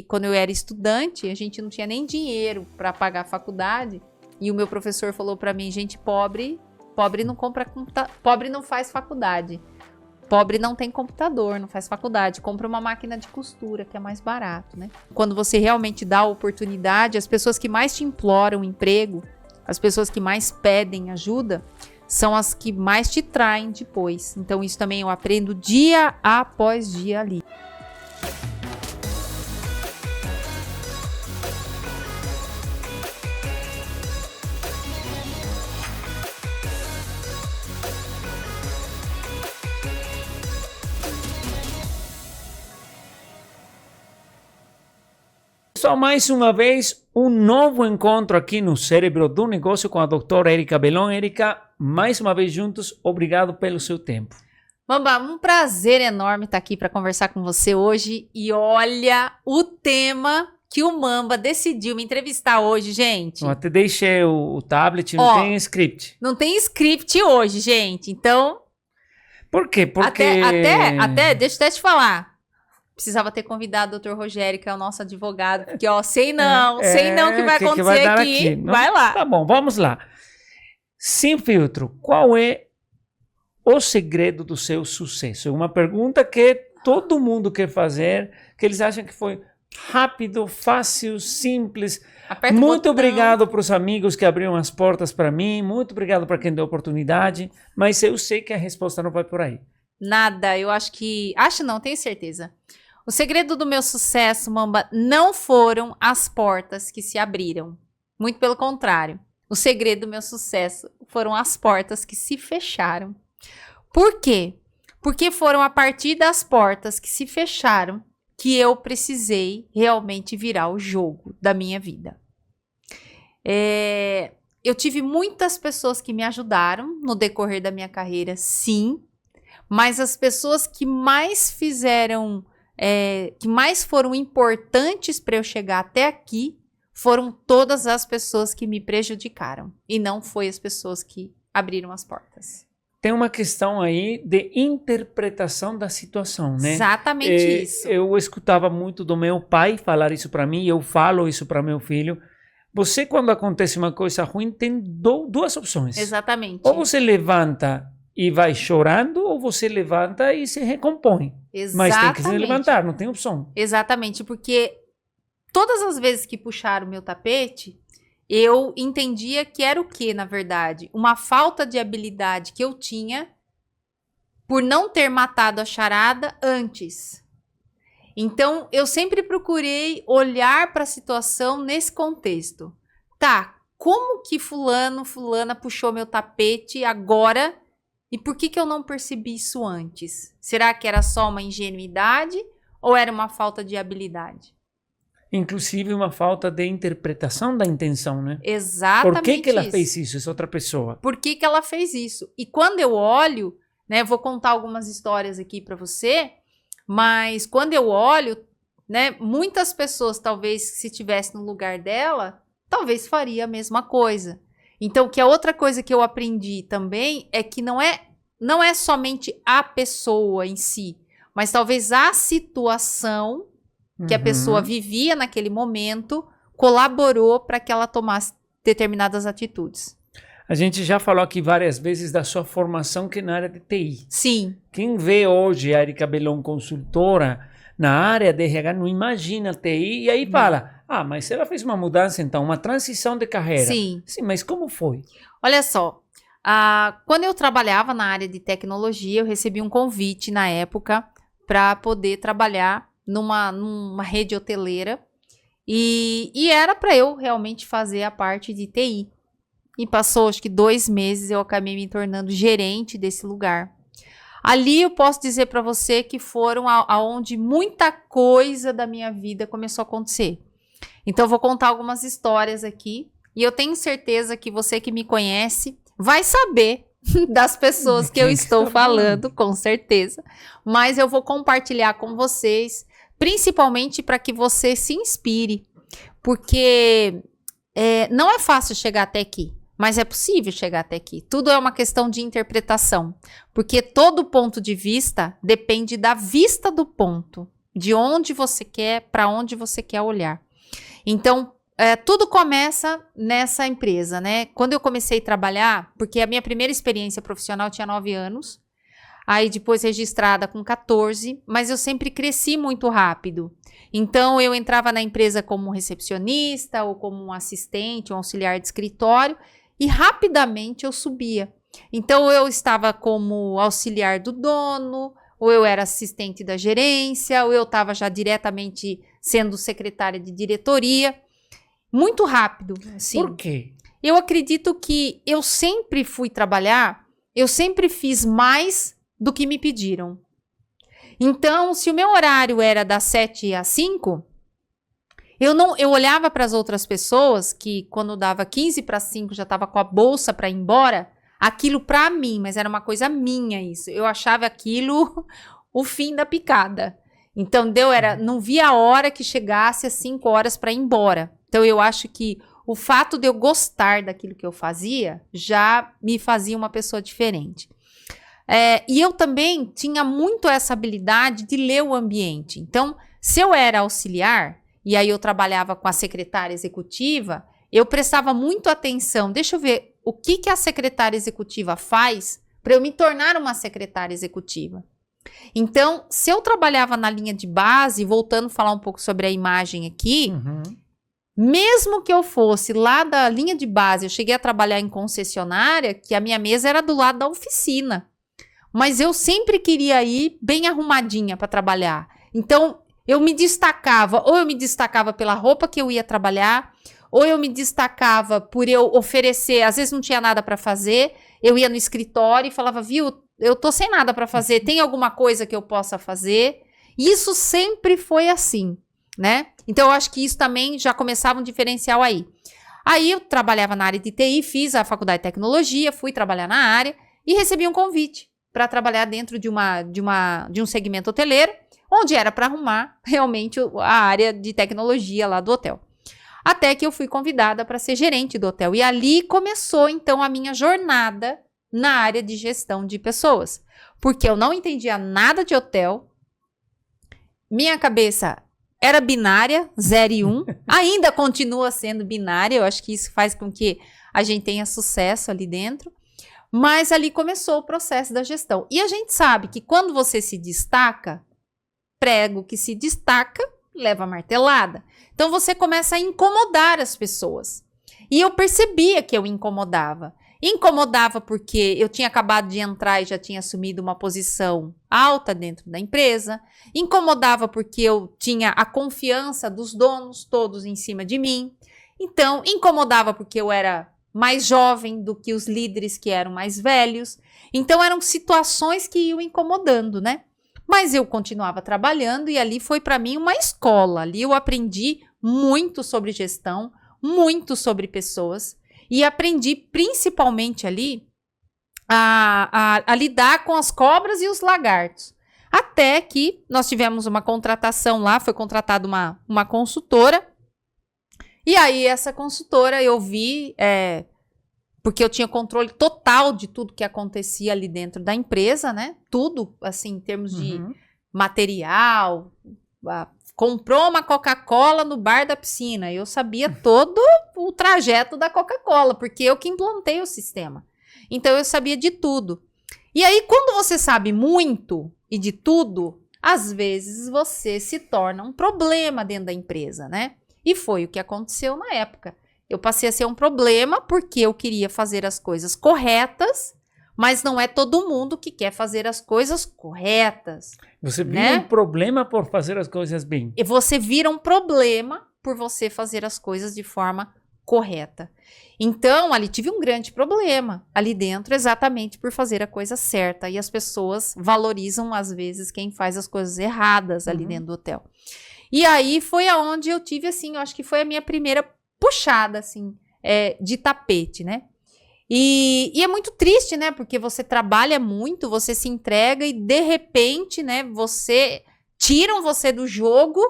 quando eu era estudante, a gente não tinha nem dinheiro para pagar a faculdade. E o meu professor falou para mim, gente, pobre não pobre não faz faculdade. Pobre não tem computador, não faz faculdade. Compra uma máquina de costura, que é mais barato, né? Quando você realmente dá a oportunidade, as pessoas que mais te imploram emprego, as pessoas que mais pedem ajuda, são as que mais te traem depois. Então isso também eu aprendo dia após dia ali. Só mais uma vez, um novo encontro aqui no Cérebro do Negócio com a doutora Érica Belon. Érica, mais uma vez juntos, obrigado pelo seu tempo. Mamba, um prazer enorme estar aqui para conversar com você hoje. E olha o tema que o Mamba decidiu me entrevistar hoje, gente. Eu até deixei o tablet, não tem script. Não tem script hoje, gente. Então... Por quê? Porque... Até, deixa eu até te falar. Precisava ter convidado o Dr. Rogério, que é o nosso advogado, porque, sei não que vai acontecer que vai aqui. Vai lá. Tá bom, vamos lá. Sem filtro, qual é o segredo do seu sucesso? É uma pergunta que todo mundo quer fazer, que eles acham que foi rápido, fácil, simples. Muito obrigado para os amigos que abriram as portas para mim, muito obrigado para quem deu oportunidade, mas eu sei que a resposta não vai por aí. Nada, eu acho que... Acho não, tenho certeza. O segredo do meu sucesso, Mamba, não foram as portas que se abriram. Muito pelo contrário. O segredo do meu sucesso foram as portas que se fecharam. Por quê? Porque foram a partir das portas que se fecharam que eu precisei realmente virar o jogo da minha vida. Eu tive muitas pessoas que me ajudaram no decorrer da minha carreira, sim. Mas as pessoas que mais fizeram... que mais foram importantes para eu chegar até aqui foram todas as pessoas que me prejudicaram e não foi as pessoas que abriram as portas. Tem uma questão aí de interpretação da situação, né? Exatamente isso. Eu escutava muito do meu pai falar isso para mim, eu falo isso para meu filho. Você, quando acontece uma coisa ruim, tem duas opções. Exatamente. Ou você levanta e vai chorando, ou você levanta e se recompõe. Exatamente. Mas tem que se levantar, não tem opção. Exatamente, porque todas as vezes que puxaram o meu tapete, eu entendia que era o quê, na verdade? Uma falta de habilidade que eu tinha por não ter matado a charada antes. Então, eu sempre procurei olhar para a situação nesse contexto. Tá, como que fulana puxou meu tapete agora? E por que eu não percebi isso antes? Será que era só uma ingenuidade ou era uma falta de habilidade? Inclusive uma falta de interpretação da intenção, né? Exatamente. Por que ela fez isso, essa outra pessoa? Por que ela fez isso? E quando eu olho, né, vou contar algumas histórias aqui para você, mas quando eu olho, né, muitas pessoas talvez se estivesse no lugar dela, talvez faria a mesma coisa. Então, que a outra coisa que eu aprendi também é que não é somente a pessoa em si, mas talvez a situação que a pessoa vivia naquele momento colaborou para que ela tomasse determinadas atitudes. A gente já falou aqui várias vezes da sua formação que é na área de TI. Sim. Quem vê hoje a Érica Belon consultora na área de RH não imagina TI e aí fala... mas ela fez uma mudança, então, uma transição de carreira. Sim. Sim, mas como foi? Olha só, quando eu trabalhava na área de tecnologia, eu recebi um convite na época para poder trabalhar numa rede hoteleira e era para eu realmente fazer a parte de TI. E passou, acho que 2 meses, eu acabei me tornando gerente desse lugar. Ali eu posso dizer para você que foram aonde muita coisa da minha vida começou a acontecer. Então, eu vou contar algumas histórias aqui. E eu tenho certeza que você que me conhece vai saber das pessoas que eu estou falando, com certeza. Mas eu vou compartilhar com vocês, principalmente para que você se inspire. Porque não é fácil chegar até aqui, mas é possível chegar até aqui. Tudo é uma questão de interpretação. Porque todo ponto de vista depende da vista do ponto. de onde você quer, para onde você quer olhar. Então, tudo começa nessa empresa, né? Quando eu comecei a trabalhar, porque a minha primeira experiência profissional tinha 9 anos, aí depois registrada com 14, mas eu sempre cresci muito rápido. Então, eu entrava na empresa como recepcionista ou como um assistente, um auxiliar de escritório, e rapidamente eu subia. Então, eu estava como auxiliar do dono, ou eu era assistente da gerência, ou eu estava já diretamente sendo secretária de diretoria. Muito rápido, assim. Por quê? Eu acredito que eu sempre fui trabalhar, eu sempre fiz mais do que me pediram. Então, se o meu horário era das 7 às 5, eu olhava para as outras pessoas que quando dava 15 para 5 já estava com a bolsa para ir embora, aquilo para mim, mas era uma coisa minha isso. Eu achava aquilo o fim da picada. Então, não via a hora que chegasse às 5 horas para ir embora. Então, eu acho que o fato de eu gostar daquilo que eu fazia já me fazia uma pessoa diferente. E eu também tinha muito essa habilidade de ler o ambiente. Então, se eu era auxiliar, e aí eu trabalhava com a secretária executiva, eu prestava muito atenção. Deixa eu ver o que a secretária executiva faz para eu me tornar uma secretária executiva. Então, se eu trabalhava na linha de base, voltando a falar um pouco sobre a imagem aqui, mesmo que eu fosse lá da linha de base, eu cheguei a trabalhar em concessionária, que a minha mesa era do lado da oficina. Mas eu sempre queria ir bem arrumadinha para trabalhar. Então, eu me destacava, ou eu me destacava pela roupa que eu ia trabalhar, ou eu me destacava por eu oferecer, às vezes não tinha nada para fazer, eu ia no escritório e falava, viu, eu tô sem nada para fazer, tem alguma coisa que eu possa fazer? Isso sempre foi assim, né? Então, eu acho que isso também já começava um diferencial aí. Aí, eu trabalhava na área de TI, fiz a faculdade de tecnologia, fui trabalhar na área e recebi um convite para trabalhar dentro de um segmento hoteleiro, onde era para arrumar realmente a área de tecnologia lá do hotel. Até que eu fui convidada para ser gerente do hotel. E ali começou, então, a minha jornada na área de gestão de pessoas. Porque eu não entendia nada de hotel. Minha cabeça era binária, 0 e 1. Ainda continua sendo binária. Eu acho que isso faz com que a gente tenha sucesso ali dentro. Mas ali começou o processo da gestão. E a gente sabe que quando você se destaca, prego que se destaca, leva martelada. Então, você começa a incomodar as pessoas. E eu percebia que eu incomodava. Incomodava porque eu tinha acabado de entrar e já tinha assumido uma posição alta dentro da empresa. Incomodava porque eu tinha a confiança dos donos todos em cima de mim. Então, incomodava porque eu era mais jovem do que os líderes que eram mais velhos. Então, eram situações que iam incomodando, né? Mas eu continuava trabalhando e ali foi para mim uma escola. Ali eu aprendi muito sobre gestão, muito sobre pessoas e aprendi principalmente ali a lidar com as cobras e os lagartos. Até que nós tivemos uma contratação lá, foi contratada uma consultora. E aí essa consultora eu vi, porque eu tinha controle total de tudo que acontecia ali dentro da empresa, né? Tudo, assim, em termos de material. Comprou uma Coca-Cola no bar da piscina. Eu sabia todo o trajeto da Coca-Cola, porque eu que implantei o sistema. Então, eu sabia de tudo. E aí, quando você sabe muito e de tudo, às vezes você se torna um problema dentro da empresa, né? E foi o que aconteceu na época. Eu passei a ser um problema porque eu queria fazer as coisas corretas, mas não é todo mundo que quer fazer as coisas corretas. Você vira um problema por fazer as coisas bem. E você vira um problema por você fazer as coisas de forma correta. Então, ali tive um grande problema ali dentro, exatamente por fazer a coisa certa. E as pessoas valorizam, às vezes, quem faz as coisas erradas ali dentro do hotel. E aí foi aonde eu tive, assim, eu acho que foi a minha primeira puxada, assim, de tapete, né? E é muito triste, né? Porque você trabalha muito, você se entrega e, de repente, né, tiram você do jogo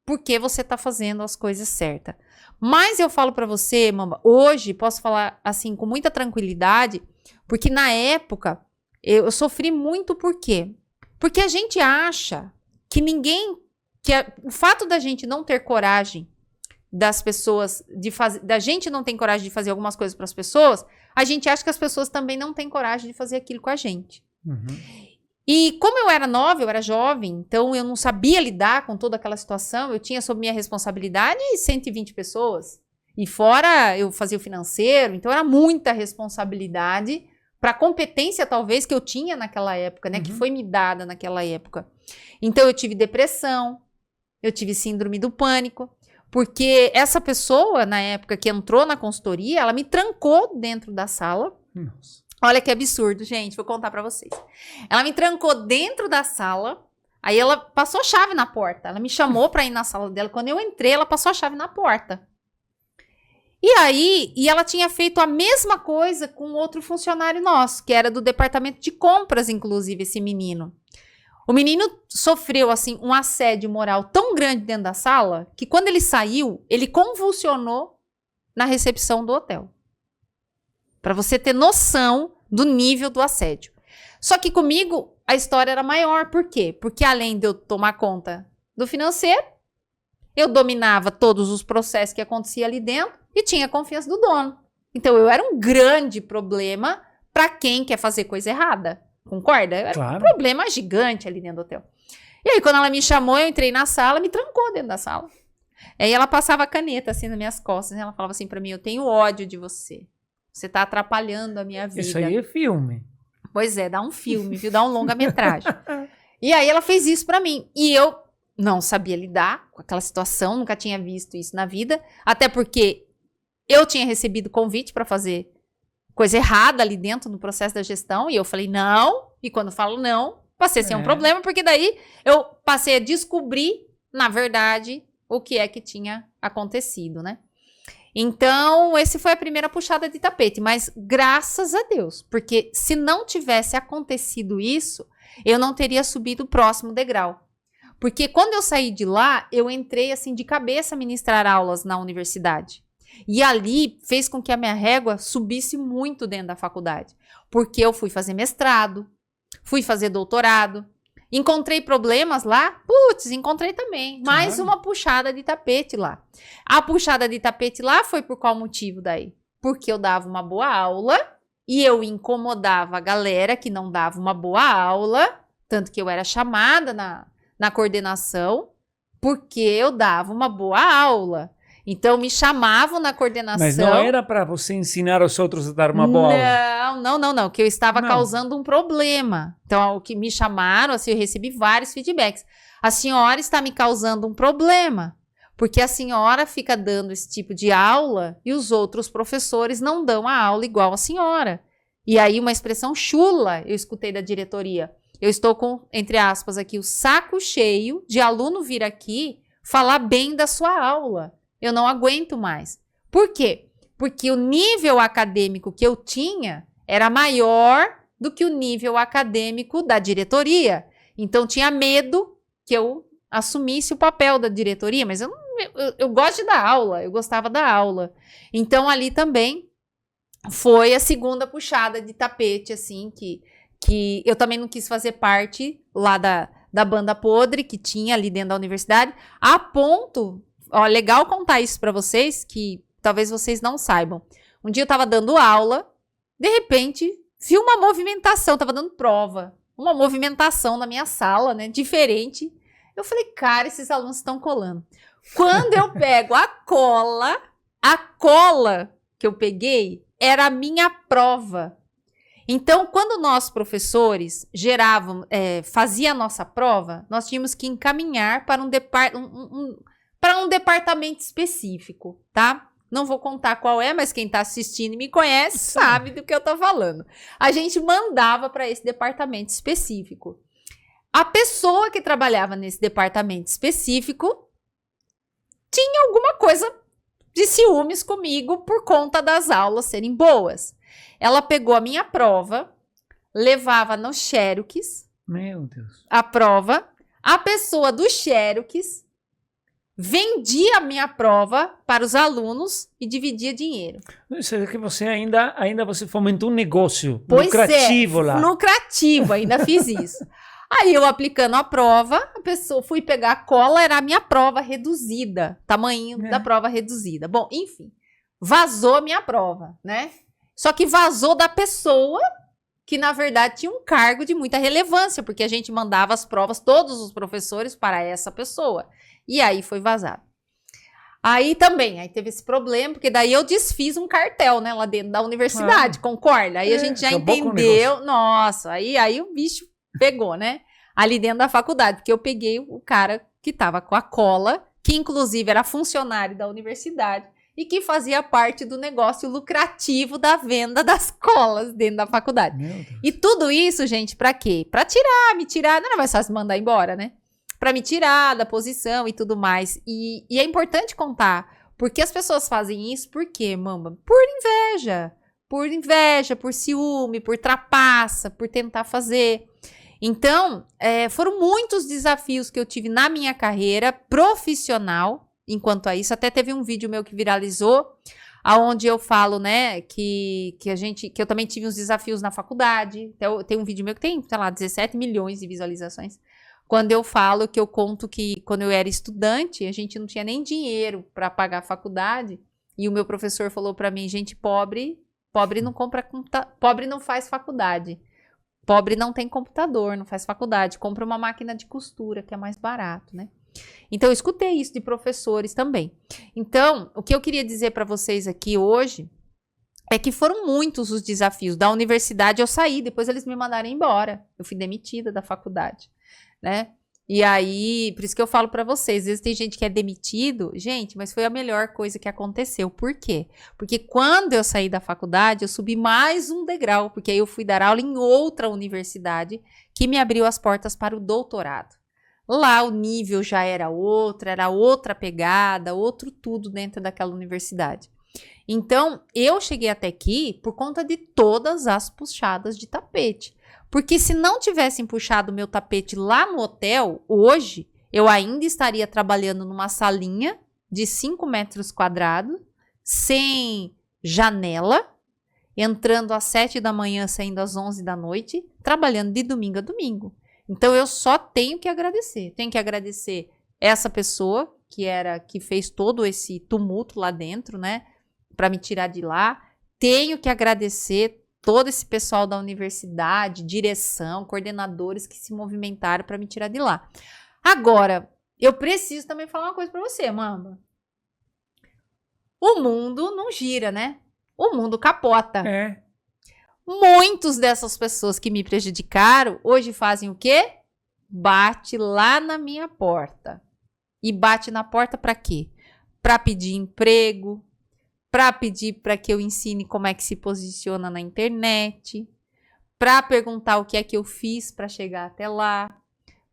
porque você tá fazendo as coisas certas. Mas eu falo pra você, Mamba, hoje, posso falar, assim, com muita tranquilidade, porque na época eu sofri muito. Por quê? Porque a gente acha que ninguém o fato da gente não ter coragem das pessoas da gente não tem coragem de fazer algumas coisas para as pessoas, a gente acha que as pessoas também não têm coragem de fazer aquilo com a gente. E como eu era nova, eu era jovem, então eu não sabia lidar com toda aquela situação, eu tinha sob minha responsabilidade 120 pessoas. E fora eu fazia o financeiro, então era muita responsabilidade para a competência talvez que eu tinha naquela época, né, que foi me dada naquela época. Então eu tive depressão, eu tive síndrome do pânico, porque essa pessoa, na época que entrou na consultoria, ela me trancou dentro da sala. Nossa. Olha que absurdo, gente, vou contar pra vocês. Ela me trancou dentro da sala, aí ela passou a chave na porta. Ela me chamou pra ir na sala dela. Quando eu entrei, ela passou a chave na porta. E ela tinha feito a mesma coisa com outro funcionário nosso, que era do departamento de compras, inclusive, esse menino. O menino sofreu, assim, um assédio moral tão grande dentro da sala que quando ele saiu, ele convulsionou na recepção do hotel. Para você ter noção do nível do assédio. Só que comigo, a história era maior. Por quê? Porque além de eu tomar conta do financeiro, eu dominava todos os processos que aconteciam ali dentro e tinha confiança do dono. Então, eu era um grande problema para quem quer fazer coisa errada. Concorda? Era um problema gigante ali dentro do hotel. E aí, quando ela me chamou, eu entrei na sala, me trancou dentro da sala. Aí ela passava a caneta assim nas minhas costas, e ela falava assim pra mim, eu tenho ódio de você. Você tá atrapalhando a minha vida. Isso aí é filme. Pois é, dá um filme, viu? Dá um longa-metragem. E aí ela fez isso pra mim. E eu não sabia lidar com aquela situação, nunca tinha visto isso na vida. Até porque eu tinha recebido convite pra fazer coisa errada ali dentro no processo da gestão, e eu falei não, e quando falo não, passei a ser um problema, porque daí eu passei a descobrir, na verdade, o que é que tinha acontecido, né? Então, esse foi a primeira puxada de tapete, mas graças a Deus, porque se não tivesse acontecido isso, eu não teria subido o próximo degrau. Porque quando eu saí de lá, eu entrei assim de cabeça a ministrar aulas na universidade. E ali fez com que a minha régua subisse muito dentro da faculdade. Porque eu fui fazer mestrado, fui fazer doutorado, encontrei problemas lá, encontrei também. Mais uma puxada de tapete lá. A puxada de tapete lá foi por qual motivo daí? Porque eu dava uma boa aula e eu incomodava a galera que não dava uma boa aula, tanto que eu era chamada na coordenação, porque eu dava uma boa aula. Então, me chamavam na coordenação. Mas não era para você ensinar os outros a dar uma boa aula? Não. Que eu estava causando um problema. Então, o que me chamaram, assim, eu recebi vários feedbacks. A senhora está me causando um problema, porque a senhora fica dando esse tipo de aula e os outros professores não dão a aula igual a senhora. E aí, uma expressão chula, eu escutei da diretoria. Eu estou com, entre aspas, aqui, o saco cheio de aluno vir aqui falar bem da sua aula. Eu não aguento mais. Por quê? Porque o nível acadêmico que eu tinha era maior do que o nível acadêmico da diretoria. Então, tinha medo que eu assumisse o papel da diretoria, mas eu gosto de dar aula, eu gostava da aula. Então, ali também foi a segunda puxada de tapete, assim, que eu também não quis fazer parte lá da banda podre que tinha ali dentro da universidade, a ponto... Ó, legal contar isso pra vocês, que talvez vocês não saibam. Um dia eu tava dando aula, de repente, vi uma movimentação, tava dando prova, uma movimentação na minha sala, né, diferente. Eu falei, cara, esses alunos estão colando. Quando eu pego a cola que eu peguei era a minha prova. Então, quando nós, professores, fazia a nossa prova, nós tínhamos que encaminhar para um departamento específico, tá? Não vou contar qual é, mas quem tá assistindo e me conhece sabe do que eu tô falando. A gente mandava para esse departamento específico. A pessoa que trabalhava nesse departamento específico tinha alguma coisa de ciúmes comigo por conta das aulas serem boas. Ela pegou a minha prova, levava no Xerox, meu Deus, a prova, a pessoa do Xerox vendia a minha prova para os alunos e dividia dinheiro. Isso é que você ainda você fomentou um negócio lucrativo lá. Lucrativo, ainda fiz isso. Aí eu aplicando a prova, a pessoa fui pegar a cola, era a minha prova reduzida, tamanho da prova reduzida. Bom, enfim, vazou a minha prova, né? Só que vazou da pessoa que, na verdade, tinha um cargo de muita relevância, porque a gente mandava as provas, todos os professores, para essa pessoa. E aí foi vazado. Aí também, aí teve esse problema, porque daí eu desfiz um cartel, né, lá dentro da universidade, concorda? Aí a gente já entendeu, nossa, aí o bicho pegou, né, ali dentro da faculdade, porque eu peguei o cara que tava com a cola, que inclusive era funcionário da universidade, e que fazia parte do negócio lucrativo da venda das colas dentro da faculdade. E tudo isso, gente, pra quê? Pra me tirar, não era mais fácil mandar embora, né? Pra me tirar da posição e tudo mais. E é importante contar, porque as pessoas fazem isso, por quê, mamba? Por inveja, por ciúme, por trapaça, por tentar fazer. Então, foram muitos desafios que eu tive na minha carreira profissional, enquanto a isso. Até teve um vídeo meu que viralizou, aonde eu falo, né, que eu também tive uns desafios na faculdade. Tem um vídeo meu que tem, sei lá, 17 milhões de visualizações. Quando eu falo que eu conto que quando eu era estudante, a gente não tinha nem dinheiro para pagar a faculdade. E o meu professor falou para mim, gente pobre não compra, pobre não faz faculdade. Pobre não tem computador, não faz faculdade. Compra uma máquina de costura, que é mais barato, né? Então, eu escutei isso de professores também. Então, o que eu queria dizer para vocês aqui hoje é que foram muitos os desafios. Da universidade eu saí, depois eles me mandaram embora. Eu fui demitida da faculdade, né? E aí, por isso que eu falo para vocês, às vezes tem gente que é demitido, gente, mas foi a melhor coisa que aconteceu. Por quê? Porque quando eu saí da faculdade, eu subi mais um degrau, porque aí eu fui dar aula em outra universidade que me abriu as portas para o doutorado. Lá o nível já era outra pegada, outro tudo dentro daquela universidade. Então, eu cheguei até aqui por conta de todas as puxadas de tapete. Porque se não tivessem puxado meu tapete lá no hotel, hoje, eu ainda estaria trabalhando numa salinha de 5 metros quadrados, sem janela, entrando às 7 da manhã, saindo às 11 da noite, trabalhando de domingo a domingo. Então, eu só tenho que agradecer. Tenho que agradecer essa pessoa que fez todo esse tumulto lá dentro, né? Para me tirar de lá. Tenho que agradecer todo esse pessoal da universidade, direção, coordenadores que se movimentaram para me tirar de lá. Agora, eu preciso também falar uma coisa para você, Mamba. O mundo não gira, né? O mundo capota. Muitos dessas pessoas que me prejudicaram, hoje fazem o quê? Bate lá na minha porta. E bate na porta para quê? Para pedir emprego, para pedir para que eu ensine como é que se posiciona na internet, para perguntar o que é que eu fiz para chegar até lá,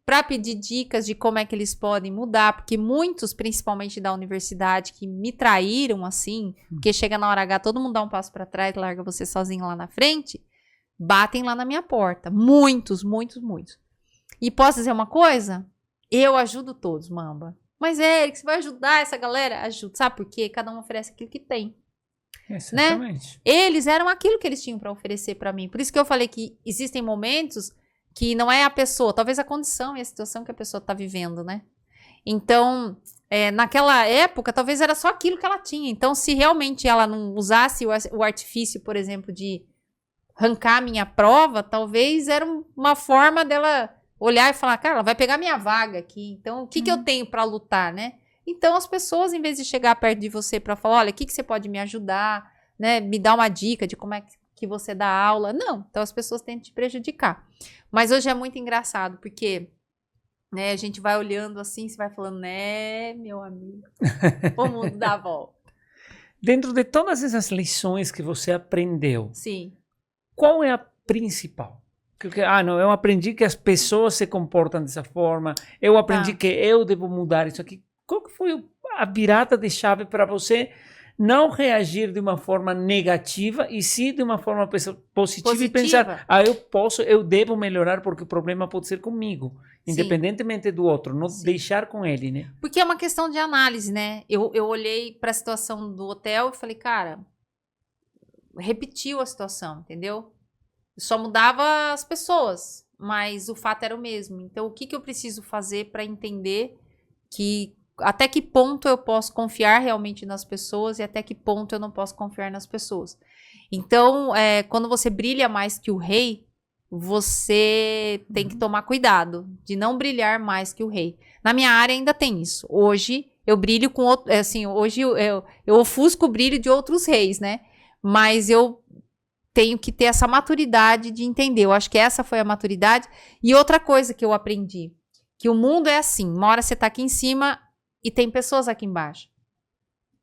para pedir dicas de como é que eles podem mudar, porque muitos, principalmente da universidade, que me traíram assim, porque chega na hora H, todo mundo dá um passo para trás, larga você sozinho lá na frente, batem lá na minha porta. Muitos, muitos, muitos. E posso dizer uma coisa? Eu ajudo todos, Mamba. Mas Eric, você vai ajudar essa galera? Ajudo. Sabe por quê? Cada um oferece aquilo que tem. Exatamente. Né? Eles eram aquilo que eles tinham para oferecer para mim. Por isso que eu falei que existem momentos que não é a pessoa, talvez a condição e a situação que a pessoa está vivendo, né? Então, naquela época, talvez era só aquilo que ela tinha. Então, se realmente ela não usasse o artifício, por exemplo, de arrancar minha prova, talvez era uma forma dela olhar e falar, cara, ela vai pegar minha vaga aqui. Então, o que que eu tenho para lutar, né? Então, as pessoas, em vez de chegar perto de você para falar, olha, o que que você pode me ajudar, né? Me dar uma dica de como é que você dá aula. Não, então as pessoas tentam te prejudicar. Mas hoje é muito engraçado, porque, né, a gente vai olhando assim, você vai falando, né, meu amigo, o mundo dá a volta. Dentro de todas essas lições que você aprendeu, sim, qual é a principal? Não, eu aprendi que as pessoas se comportam dessa forma, eu aprendi que eu devo mudar isso aqui. Qual que foi a virada de chave para você não reagir de uma forma negativa e sim de uma forma positiva e pensar, eu devo melhorar porque o problema pode ser comigo, independentemente do outro, não deixar com ele, né? Porque é uma questão de análise, né? Eu olhei para a situação do hotel e falei, cara, repetiu a situação, entendeu? Só mudava as pessoas. mas o fato era o mesmo. Então, o que eu preciso fazer para entender que até que ponto eu posso confiar realmente nas pessoas e até que ponto eu não posso confiar nas pessoas. Então, quando você brilha mais que o rei, você tem que tomar cuidado de não brilhar mais que o rei. Na minha área ainda tem isso. Hoje eu brilho com outro, assim, hoje eu ofusco o brilho de outros reis, né? Mas eu tenho que ter essa maturidade de entender. Eu acho que essa foi a maturidade. E outra coisa que eu aprendi, que o mundo é assim, uma hora você tá aqui em cima e tem pessoas aqui embaixo.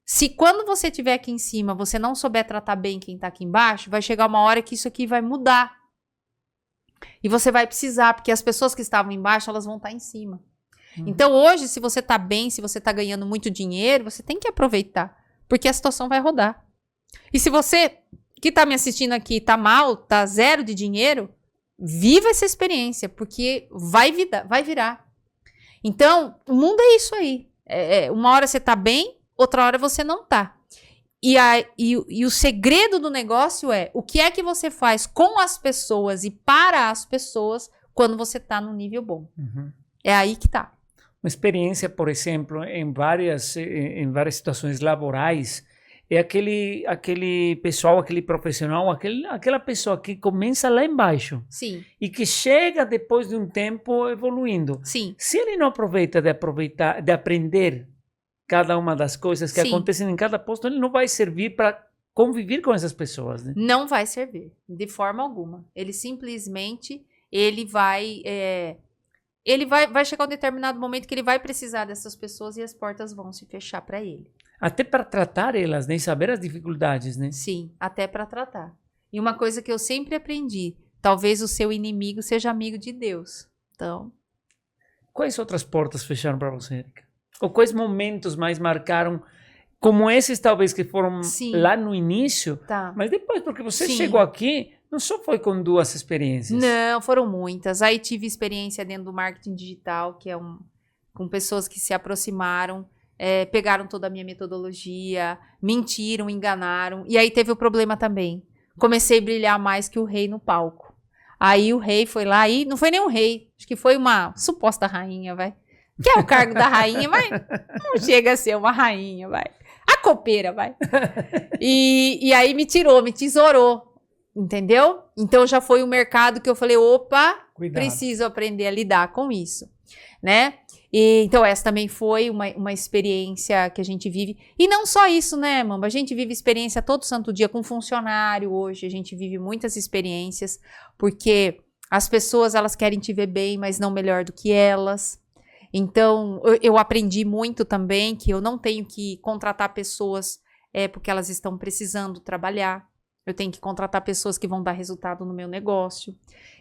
Se quando você estiver aqui em cima, você não souber tratar bem quem tá aqui embaixo, vai chegar uma hora que isso aqui vai mudar. E você vai precisar, porque as pessoas que estavam embaixo, elas vão estar em cima. Então hoje, se você tá bem, se você tá ganhando muito dinheiro, você tem que aproveitar, porque a situação vai rodar. E se você que tá me assistindo aqui tá mal, tá zero de dinheiro, viva essa experiência, porque vai virar. Então, o mundo é isso aí. Uma hora você tá bem, outra hora você não tá. E o segredo do negócio é o que é que você faz com as pessoas e para as pessoas quando você tá no nível bom. É aí que tá. Uma experiência, por exemplo, em várias situações laborais, é aquele pessoal, aquele profissional, aquela pessoa que começa lá embaixo. Sim. E que chega depois de um tempo evoluindo. Sim. Se ele não aproveita de aprender cada uma das coisas que acontecem em cada posto, ele não vai servir para conviver com essas pessoas, né? Não vai servir, de forma alguma. Ele simplesmente, vai chegar um determinado momento que ele vai precisar dessas pessoas e as portas vão se fechar para ele. Até para tratar elas, né? Saber as dificuldades, né? Sim, até para tratar. E uma coisa que eu sempre aprendi, talvez o seu inimigo seja amigo de Deus. Então... Quais outras portas fecharam para você, Erika? Ou quais momentos mais marcaram, como esses talvez que foram lá no início, mas depois, porque você chegou aqui, não só foi com 2 experiências. Não, foram muitas. Aí tive experiência dentro do marketing digital, que é com pessoas que se aproximaram, pegaram toda a minha metodologia, mentiram, enganaram. E aí teve o problema também. Comecei a brilhar mais que o rei no palco. Aí o rei foi lá e não foi nem um rei, acho que foi uma suposta rainha, vai. Que é o cargo da rainha, mas não chega a ser uma rainha, vai. A copeira, vai. E aí me tesourou, entendeu? Então já foi um mercado que eu falei, opa, cuidado. Preciso aprender a lidar com isso, né? Então essa também foi uma experiência que a gente vive. E não só isso, né, Mamba? A gente vive experiência todo santo dia com funcionário hoje, a gente vive muitas experiências, porque as pessoas, elas querem te ver bem, mas não melhor do que elas. Então, eu aprendi muito também que eu não tenho que contratar pessoas porque elas estão precisando trabalhar. Eu tenho que contratar pessoas que vão dar resultado no meu negócio.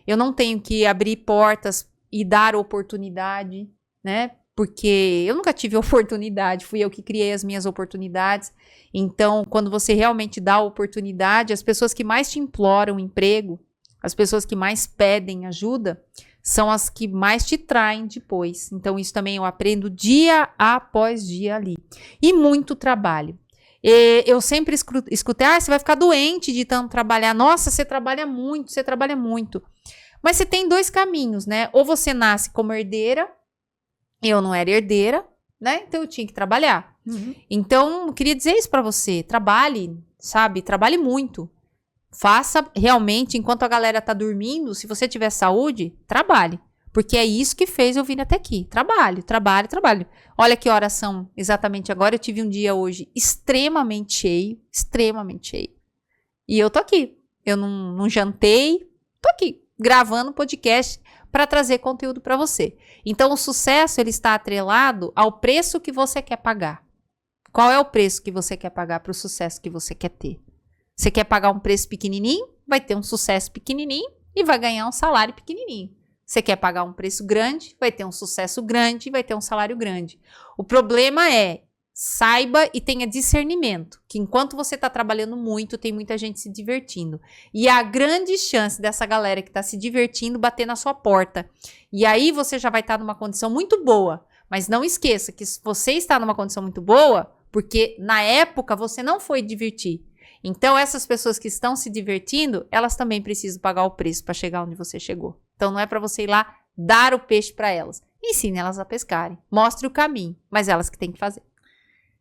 Eu não tenho que abrir portas e dar oportunidade, né? Porque eu nunca tive oportunidade, fui eu que criei as minhas oportunidades. Então, quando você realmente dá oportunidade, as pessoas que mais te imploram emprego, as pessoas que mais pedem ajuda, são as que mais te traem depois. Então, isso também eu aprendo dia após dia ali. E muito trabalho. Eu sempre escutei, você vai ficar doente de tanto trabalhar. Nossa, você trabalha muito, você trabalha muito. Mas você tem 2 caminhos, né? Ou você nasce como herdeira, eu não era herdeira, né? Então, eu tinha que trabalhar. Então, eu queria dizer isso pra você. Trabalhe, sabe? Trabalhe muito. Faça realmente, enquanto a galera tá dormindo, se você tiver saúde, trabalhe. Porque é isso que fez eu vir até aqui. Trabalho. Olha que horas são exatamente agora. Eu tive um dia hoje extremamente cheio. E eu tô aqui. Eu não jantei. Tô aqui, gravando podcast para trazer conteúdo para você. Então, o sucesso, ele está atrelado ao preço que você quer pagar. Qual é o preço que você quer pagar para o sucesso que você quer ter? Você quer pagar um preço pequenininho, vai ter um sucesso pequenininho e vai ganhar um salário pequenininho. Você quer pagar um preço grande, vai ter um sucesso grande e vai ter um salário grande. O problema é, saiba e tenha discernimento, que enquanto você está trabalhando muito, tem muita gente se divertindo. E a grande chance dessa galera que está se divertindo bater na sua porta. E aí você já vai estar numa condição muito boa. Mas não esqueça que se você está numa condição muito boa, porque na época você não foi divertir. Então, essas pessoas que estão se divertindo, elas também precisam pagar o preço para chegar onde você chegou. Então não é para você ir lá dar o peixe para elas. Ensine elas a pescarem. Mostre o caminho, mas elas que têm que fazer.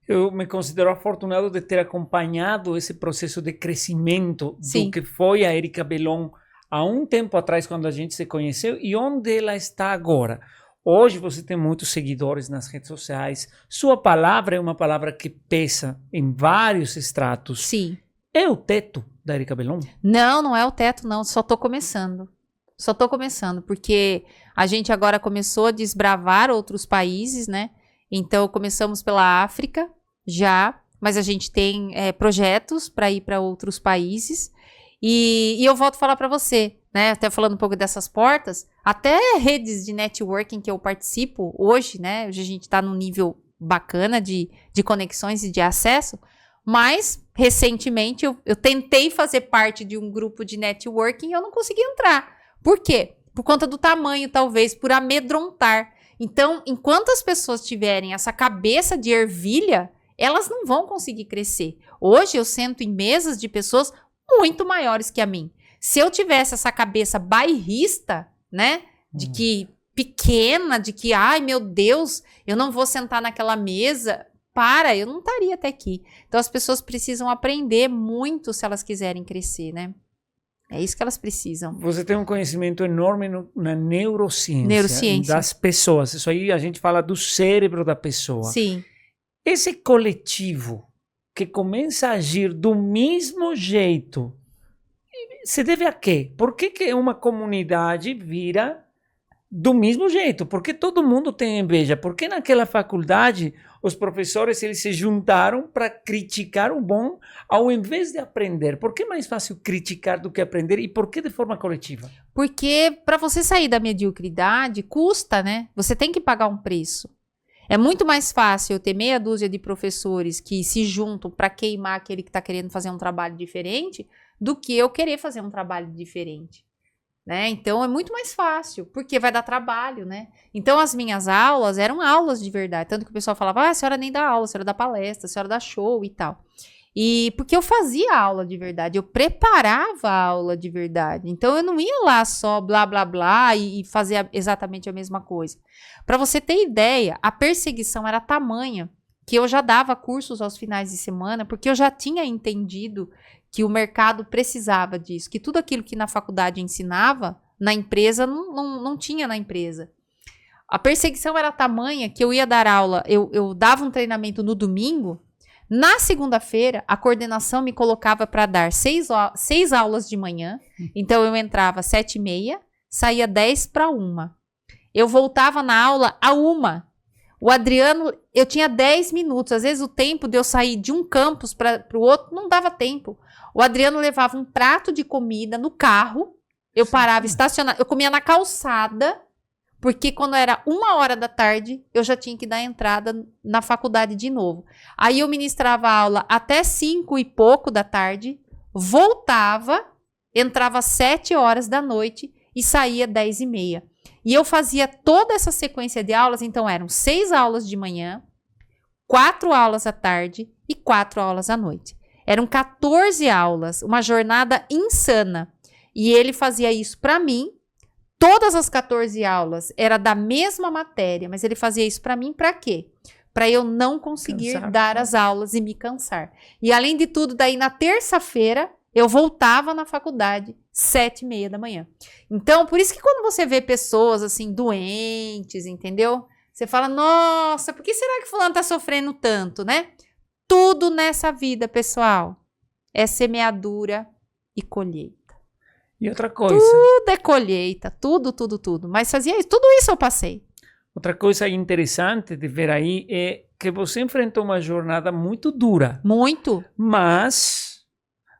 Eu me considero afortunado de ter acompanhado esse processo de crescimento Sim. do que foi a Érica Belon há um tempo atrás, quando a gente se conheceu, e onde ela está agora. Hoje você tem muitos seguidores nas redes sociais. Sua palavra é uma palavra que pesa em vários estratos. Sim. É o teto da Érica Belon? Não, não é o teto, não. Só tô começando. Só tô começando, porque a gente agora começou a desbravar outros países, né? Então, começamos pela África, já, mas a gente tem projetos para ir para outros países. E eu volto a falar para você, né? Até falando um pouco dessas portas, até redes de networking que eu participo hoje, né? Hoje a gente está num nível bacana de conexões e de acesso, mas recentemente eu tentei fazer parte de um grupo de networking e eu não consegui entrar. Por quê? Por conta do tamanho, talvez, por amedrontar. Então, enquanto as pessoas tiverem essa cabeça de ervilha, elas não vão conseguir crescer. Hoje eu sento em mesas de pessoas muito maiores que a mim. Se eu tivesse essa cabeça bairrista, né, de que pequena, de que, ai meu Deus, eu não vou sentar naquela mesa, eu não estaria até aqui. Então as pessoas precisam aprender muito se elas quiserem crescer, né? É isso que elas precisam. Você tem um conhecimento enorme na neurociência das pessoas. Isso aí a gente fala do cérebro da pessoa. Sim. Esse coletivo que começa a agir do mesmo jeito, se deve a quê? Por que uma comunidade vira do mesmo jeito? Por que todo mundo tem inveja? Por que naquela faculdade os professores eles se juntaram para criticar o bom ao invés de aprender? Por que é mais fácil criticar do que aprender e por que de forma coletiva? Porque para você sair da mediocridade custa, né? Você tem que pagar um preço. É muito mais fácil eu ter meia dúzia de professores que se juntam para queimar aquele que está querendo fazer um trabalho diferente do que eu querer fazer um trabalho diferente. Né? Então é muito mais fácil, porque vai dar trabalho, né? Então as minhas aulas eram aulas de verdade, tanto que o pessoal falava, a senhora nem dá aula, a senhora dá palestra, a senhora dá show e tal. E porque eu fazia aula de verdade, eu preparava a aula de verdade. Então eu não ia lá só blá blá blá e fazer exatamente a mesma coisa. Para você ter ideia, a perseguição era tamanha que eu já dava cursos aos finais de semana, porque eu já tinha entendido que o mercado precisava disso, que tudo aquilo que na faculdade ensinava, na empresa, não tinha na empresa. A perseguição era tamanha que eu ia dar aula, eu dava um treinamento no domingo, na segunda-feira, a coordenação me colocava para dar 6 aulas de manhã, então eu entrava às 7h30, saía 10:50. Eu voltava na aula a 1h. O Adriano, eu tinha 10 minutos, às vezes o tempo de eu sair de um campus para o outro não dava tempo. O Adriano levava um prato de comida no carro, eu parava, estacionava, eu comia na calçada, porque quando era 1h eu já tinha que dar entrada na faculdade de novo. Aí eu ministrava a aula até 5 e pouco da tarde, voltava, entrava às 7h e saía 10h30. E eu fazia toda essa sequência de aulas, então eram 6 aulas de manhã, 4 aulas à tarde e 4 aulas à noite. Eram 14 aulas, uma jornada insana. E ele fazia isso para mim. Todas as 14 aulas era da mesma matéria, mas ele fazia isso para mim para quê? Para eu não conseguir dar as aulas e me cansar. E além de tudo, daí na terça-feira, eu voltava na faculdade 7h30. Então, por isso que quando você vê pessoas assim, doentes, entendeu? Você fala, nossa, por que será que fulano tá sofrendo tanto, né? Tudo nessa vida, pessoal, é semeadura e colheita. E outra coisa. Tudo é colheita, tudo. Mas fazia isso, tudo isso eu passei. Outra coisa interessante de ver aí é que você enfrentou uma jornada muito dura. Muito. Mas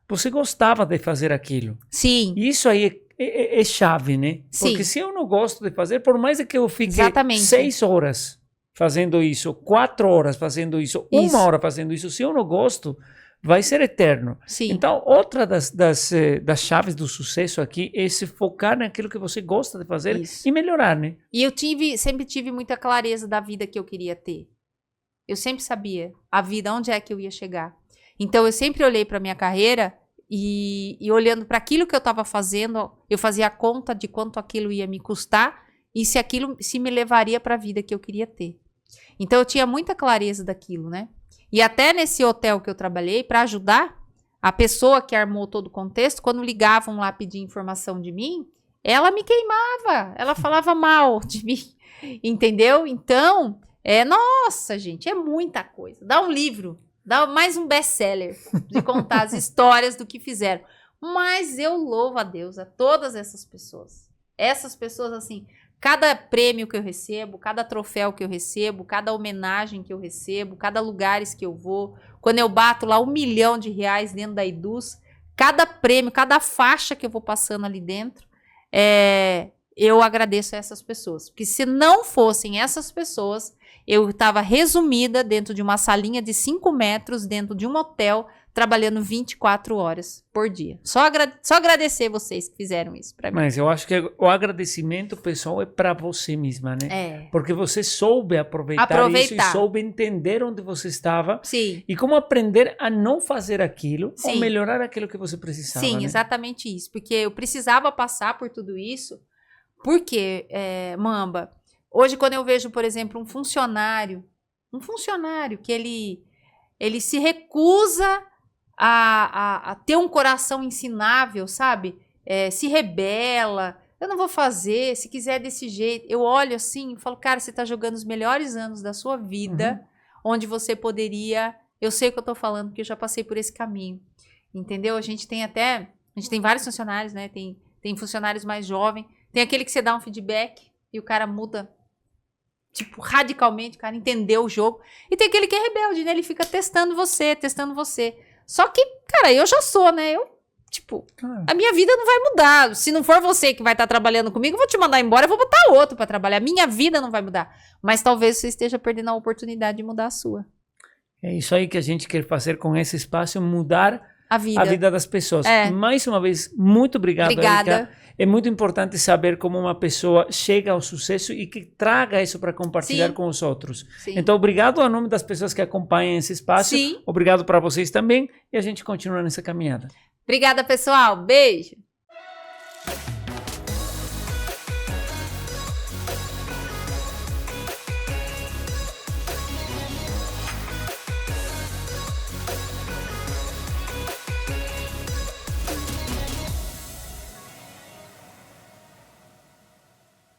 você gostava de fazer aquilo. Sim. E isso aí é chave, né? Sim. Porque se eu não gosto de fazer, por mais que eu fique Exatamente. 6 horas fazendo isso, 4 horas fazendo isso, 1 hora fazendo isso, se eu não gosto, vai ser eterno. Sim. Então, outra das chaves do sucesso aqui é se focar naquilo que você gosta de fazer e melhorar, né? E eu sempre tive muita clareza da vida que eu queria ter. Eu sempre sabia a vida, onde é que eu ia chegar. Então, eu sempre olhei para minha carreira e olhando para aquilo que eu estava fazendo, eu fazia a conta de quanto aquilo ia me custar e se me levaria para a vida que eu queria ter. Então eu tinha muita clareza daquilo, né? E até nesse hotel que eu trabalhei, para ajudar a pessoa que armou todo o contexto, quando ligavam lá pedir informação de mim, ela me queimava, ela falava mal de mim, entendeu? Então, nossa, gente, é muita coisa. Dá um livro, dá mais um best-seller de contar as histórias do que fizeram. Mas eu louvo a Deus, a todas essas pessoas. Essas pessoas, assim, cada prêmio que eu recebo, cada troféu que eu recebo, cada homenagem que eu recebo, cada lugares que eu vou, quando eu bato lá R$1 milhão dentro da Eduz, cada prêmio, cada faixa que eu vou passando ali dentro, eu agradeço a essas pessoas. Porque se não fossem essas pessoas, eu estava resumida dentro de uma salinha de 5 metros, dentro de um hotel, trabalhando 24 horas por dia. Só agradecer vocês que fizeram isso para mim. Mas eu acho que o agradecimento pessoal é para você mesma, né? Porque você soube aproveitar isso e soube entender onde você estava. Sim. E como aprender a não fazer aquilo Sim. ou melhorar aquilo que você precisava. Sim, né? exatamente isso. Porque eu precisava passar por tudo isso. Porque, Mamba, hoje quando eu vejo, por exemplo, um funcionário que ele se recusa a ter um coração ensinável, sabe? Se rebela, eu não vou fazer, se quiser desse jeito. Eu olho assim e falo, cara, você tá jogando os melhores anos da sua vida, onde você poderia... Eu sei o que eu tô falando, porque eu já passei por esse caminho, entendeu? A gente tem vários funcionários, né? Tem funcionários mais jovens, tem aquele que você dá um feedback e o cara muda, tipo, radicalmente, o cara entendeu o jogo. E tem aquele que é rebelde, né? Ele fica testando você. Só que, cara, eu já sou, né? A minha vida não vai mudar. Se não for você que vai estar trabalhando comigo, eu vou te mandar embora, eu vou botar outro para trabalhar. Minha vida não vai mudar. Mas talvez você esteja perdendo a oportunidade de mudar a sua. É isso aí que a gente quer fazer com esse espaço, mudar a vida das pessoas. Mais uma vez, muito obrigado, Obrigada. Erika. É muito importante saber como uma pessoa chega ao sucesso e que traga isso para compartilhar Sim. com os outros. Sim. Então, obrigado ao nome das pessoas que acompanham esse espaço. Sim. Obrigado para vocês também. E a gente continua nessa caminhada. Obrigada, pessoal. Beijo.